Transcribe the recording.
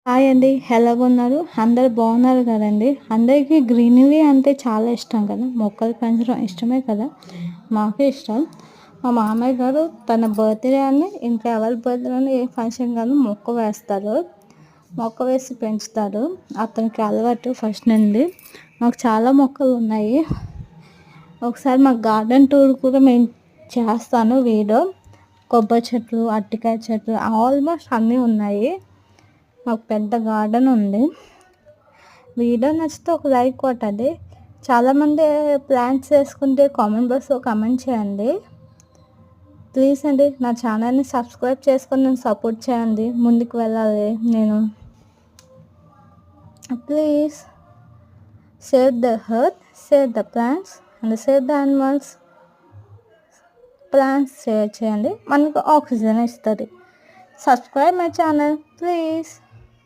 Hi అండి. ఎలాగున్నారు? అందరూ బాగున్నారు కదండీ! అందరికీ గ్రీనరీ అంటే చాలా ఇష్టం కదా! మొక్కలు పెంచడం ఇష్టమే కదా! మాకు ఇష్టం. మా మామయ్య గారు తన బర్త్‌డే అని ఇంకా ఎవరి బర్త్‌డే అని ఏ ఫంక్షన్ గాను మొక్క వేస్తారు. మొక్క వేసి పెంచుతారు. అతనికి అలవాటు ఫస్ట్ నుండి. మాకు చాలా మొక్కలు ఉన్నాయి. ఒకసారి మా గార్డెన్ టూర్ కూడా మేము చేస్తాను వీడియో. కొబ్బరి చెట్లు, అరటికాయ చెట్లు ఆల్మోస్ట్ అన్నీ ఉన్నాయి. మాకు పెద్ద గార్డెన్ ఉంది. వీడియో నచ్చితే ఒక లైక్ కొట్టండి. చాలామంది ప్లాంట్స్ వేసుకుంటే కామెంట్ బాక్స్లో కామెంట్ చేయండి. ప్లీజ్ అండి నా ఛానల్ని సబ్స్క్రైబ్ చేసుకొని నన్ను సపోర్ట్ చేయండి. ముందుకు వెళ్ళాలి నేను. Please save the earth, save the plants and save the animals. Plants save చేయండి, మనకు ఆక్సిజన్ ఇస్తుంది. Subscribe my channel please.